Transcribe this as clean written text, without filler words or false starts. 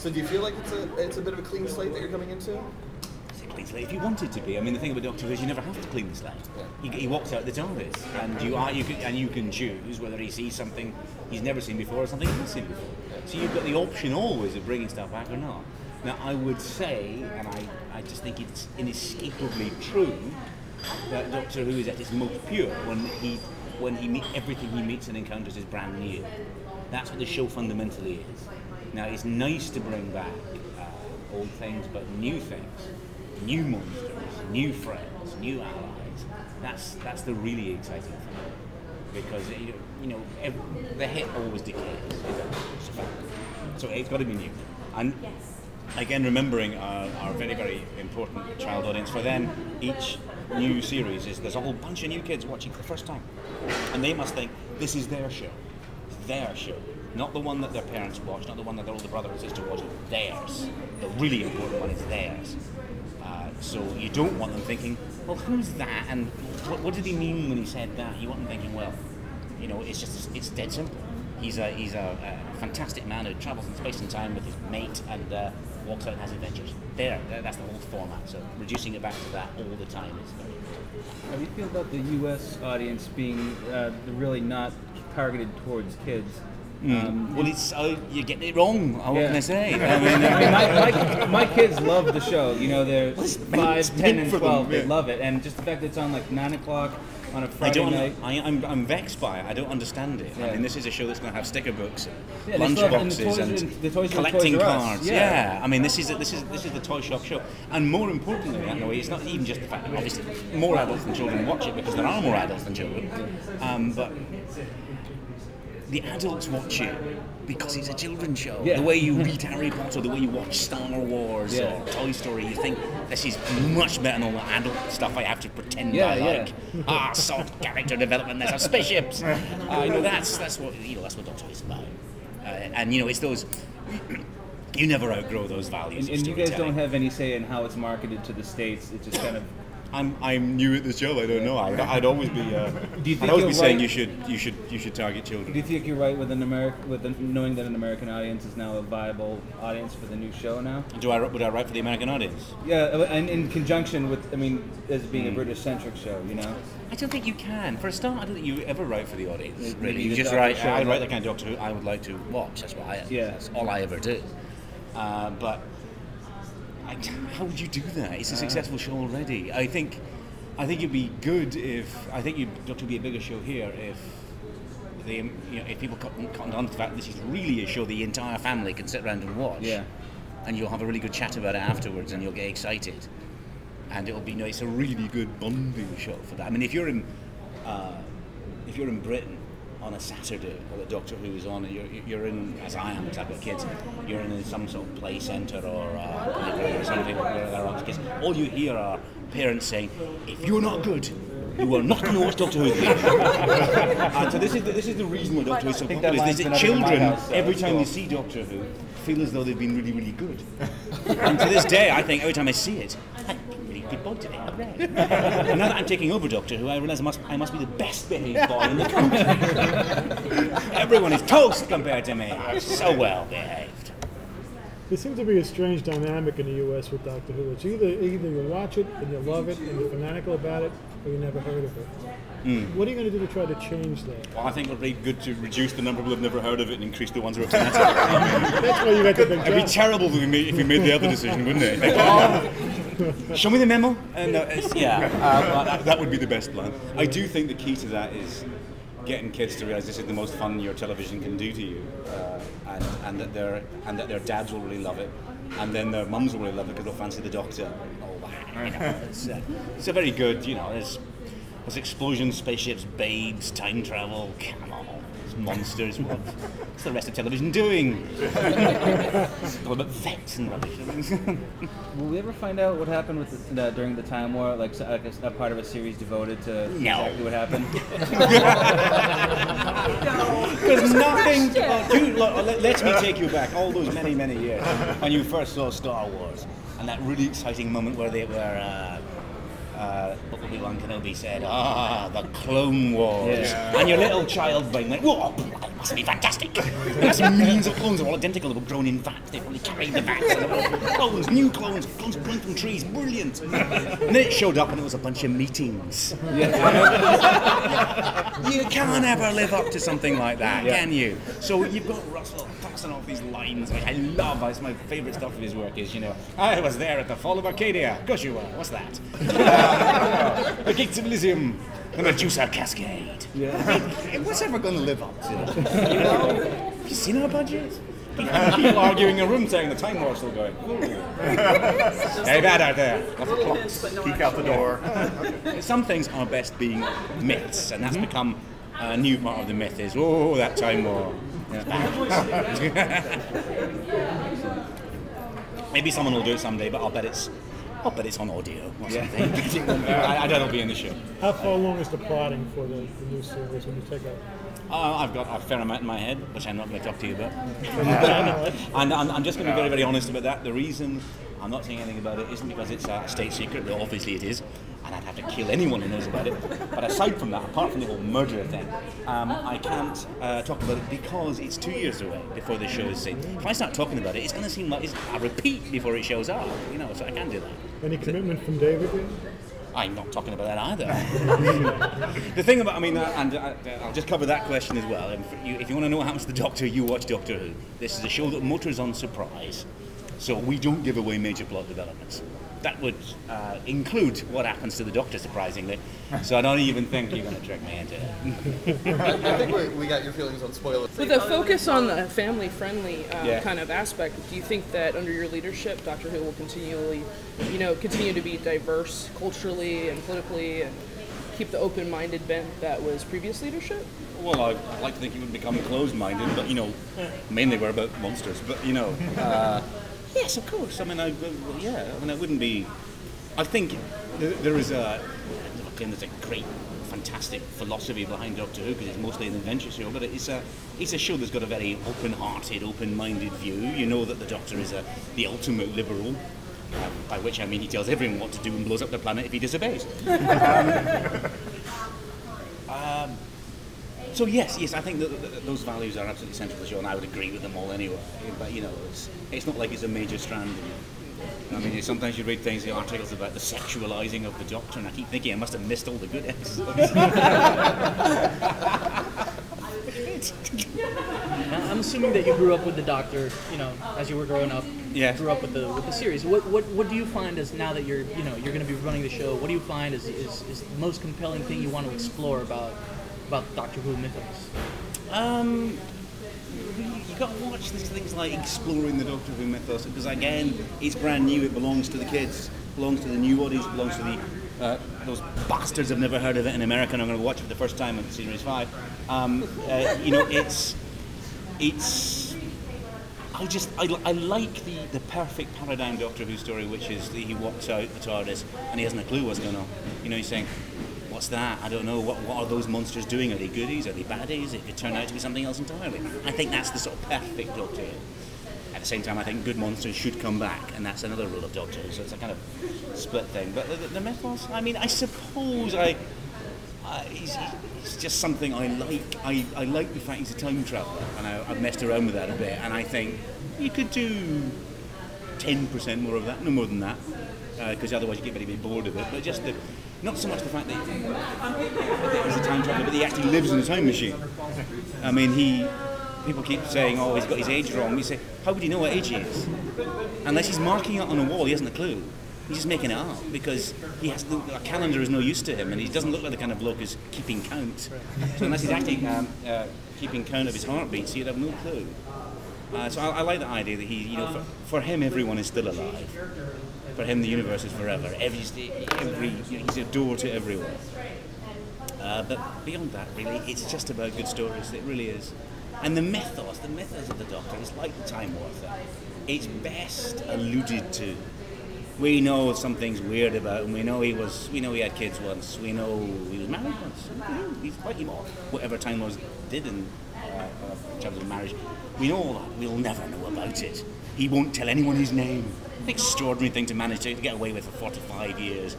So do you feel like it's a bit of a clean slate that you're coming into? Clean slate if you want it to be. I mean, the thing about Doctor Who is you never have to clean the slate. Yeah. He walks out the TARDIS, and you can choose whether he sees something he's never seen before or something he's seen before. Yeah. So you've got the option always of bringing stuff back or not. Now, I would say, and I just think it's inescapably true, that Doctor Who is at its most pure when everything he meets and encounters is brand new. That's what the show fundamentally is. Now, it's nice to bring back old things, but new things. New monsters, new friends, new allies. That's the really exciting thing, because the hit always decays. It's a fact. So it's got to be new. And again, remembering our very, very important child audience. For them, each new series there's a whole bunch of new kids watching for the first time, and they must think this is their show. It's their show. Not the one that their parents watch, not the one that their older brother or sister watches. Theirs. The really important one is theirs. So you don't want them thinking, well, who's that? And what did he mean when he said that? You want them thinking, well, it's dead simple. He's a fantastic man who travels in space and time with his mate and walks out and has adventures. That's the whole format. So reducing it back to that all the time is very important. How do you feel about the U.S. audience being really not targeted towards kids? Well, you're getting it wrong. What can I say? My kids love the show. They're 5, 10, and 12. They love it, and just the fact that it's on like 9 o'clock on a Friday night. I'm vexed by it. I don't understand it. Yeah. I mean, this is a show that's going to have sticker books, and lunch boxes, and collecting cards. Yeah. I mean, this is the toy shop show, and more importantly, it's not even just the fact that obviously more adults than children watch it because there are more adults than children, but the adults watch it because it's a children's show. Yeah. The way you read Harry Potter, the way you watch Star Wars or Toy Story, you think this is much better than all the adult stuff I have to pretend I like. Soft character development. There's some spaceships. That's what Doctor Who is about. And it's those. You never outgrow those values. And you guys don't have any say in how it's marketed to the States. It's just kind of. I'm new at this job. I don't know. I'd always be. Saying you should target children. Do you think you're right with knowing that an American audience is now a viable audience for the new show now? Would I write for the American audience? Yeah, and in conjunction with, as being a British-centric show, I don't think you can. For a start, I don't think you ever write for the audience. Really, you just write. I write the kind of Doctor Who I would like to watch. That's what That's all I ever do. But. How would you do that? It's a successful show already. I think it'd be good you'd got to be a bigger show here if people cottoned on to the fact that this is really a show the entire family can sit around and watch. Yeah. And you'll have a really good chat about it afterwards, and you'll get excited. And it'll be it's a really good bonding show for that. I mean, if you're in Britain on a Saturday, or the Doctor Who is on, you're in, as I am, because I've got kids, you're in some sort of play centre or playground or something where there are kids. All you hear are parents saying, if you're not good, you are not going to watch Doctor Who. And so this is the reason why Doctor Who is so popular, is that children, every time they see Doctor Who, feel as though they've been really, really good. And to this day, I think every time I see it, good boy today. And now that I'm taking over Doctor Who, I realise I must be the best behaved boy in the country. Everyone is toast compared to me. I'm so well behaved. There seems to be a strange dynamic in the U.S. with Doctor Who. It's either you watch it and you love it and you're fanatical about it, or you never heard of it. What are you going to do to try to change that? Well, I think it would be good to reduce the number of people who've never heard of it and increase the ones who are fanatic. That's why you got the big job. It'd be terrible if we made the other decision, wouldn't it? Show me the memo. That would be the best plan. I do think the key to that is getting kids to realise this is the most fun your television can do to you, and that their dads will really love it, and then their mums will really love it because they'll fancy the Doctor and all that. It's a very good. There's explosions, spaceships, babes, time travel. Come on, it's monsters. What's the rest of television doing? It's all about vets and rubbish. Will we ever find out what happened with during the Time War, like a part of a series devoted to exactly what happened? Because nothing. Let me take you back all those many, many years when you first saw Star Wars and that really exciting moment where they were. Obi-Wan Kenobi said, the Clone Wars. Yeah. And your little child brain went, whoa, must be fantastic. There must be millions of clones, they're all identical, they were grown in vats, they probably carried the vats. Clones, new clones grown from trees, brilliant. And then it showed up and it was a bunch of meetings. You can't ever live up to something like that, can you? So you've got Russell tossing off these lines, which I love. It's my favourite stuff of his work is, I was there at the fall of Arcadia. Of course you were, what's that? The gates of Elysium. And a juicer cascade. What's ever going to live up to? Have you seen our budget? People arguing in a room saying the time war's still going. Very bad out there. Peek out the door. Some things are best being myths, and that's become a new part of the myth is, that time war. Maybe someone will do it someday, but I'll bet it's on audio or something. I doubt it'll be in the show. How far along is the plotting for the new series when you take out? I've got a fair amount in my head, which I'm not going to talk to you about. And I'm just going to be very, very honest about that. The reason I'm not saying anything about it isn't because it's a state secret, though obviously it is, and I'd have to kill anyone who knows about it. But aside from that, apart from the whole murder thing, I can't talk about it because it's 2 years away before the show is seen. If I start talking about it, it's going to seem like it's a repeat before it shows up, so I can't do that. Any commitment from David yet? I'm not talking about that either. The thing about, and I'll just cover that question as well. If you want to know what happens to the Doctor, you watch Doctor Who. This is a show that motors on surprise, so we don't give away major plot developments. That would include what happens to the Doctor, surprisingly. So I don't even think you're going to trick me into it. I think we got your feelings on spoilers. With a focus on the family-friendly kind of aspect, do you think that under your leadership, Doctor Who will continue to be diverse culturally and politically, and keep the open-minded bent that was previous leadership? Well, I'd like to think it would become closed-minded, but mainly we're about monsters. But yes, of course. I wouldn't be. I think there is there's a great, fantastic philosophy behind Doctor Who because it's mostly an adventure show, but it's a show that's got a very open-hearted, open-minded view. You know that the Doctor is the ultimate liberal, by which I mean he tells everyone what to do and blows up the planet if he disobeys. So yes, I think that those values are absolutely central to the show, and I would agree with them all anyway. But it's not like it's a major strand. Sometimes you read things, the articles about the sexualizing of the Doctor, and I keep thinking I must have missed all the good episodes. I'm assuming that you grew up with the Doctor, as you were growing up. Yeah. Grew up with the series. What do you find is now that you're going to be running the show? What do you find is the most compelling thing you want to explore about Doctor Who mythos? You got to watch these things like exploring the Doctor Who mythos because again, it's brand new. It belongs to the kids, belongs to the new audience, belongs to those bastards have never heard of it in America and are going to watch it for the first time in Series 5. I like the perfect paradigm Doctor Who story, which is that he walks out the TARDIS and he hasn't a clue what's going on. He's saying, what's that? I don't know. What are those monsters doing? Are they goodies? Are they baddies? It could turn out to be something else entirely. I think that's the sort of perfect Doctor Who. At the same time, I think good monsters should come back, and that's another rule of Doctor Who, so it's a kind of split thing. But the mythos, I suppose it's just something I like. I like the fact he's a time traveller, and I've messed around with that a bit, and I think you could do 10% more of that, no more than that, because otherwise you get very bored of it, but just not so much the fact that he's a time traveller, but he actually lives in a time machine. People keep saying, he's got his age wrong. You say, how would he know what age he is? Unless he's marking it on a wall, he hasn't a clue. He's just making it up because a calendar is no use to him, and he doesn't look like the kind of bloke who's keeping count. So unless he's actually keeping count of his heartbeats, he'd have no clue. So I like the idea that for him, everyone is still alive. For him, the universe is forever. He's a door to everyone. But beyond that, really, it's just about good stories. It really is. And the mythos of the Doctor is like the Time War thing. It's best alluded to. We know something's weird about him. We know he had kids once. We know he was married once. He's quite whatever Time Wars did in terms of marriage. We know all that. We'll never know about it. He won't tell anyone his name. An extraordinary thing to manage to get away with for 45 years.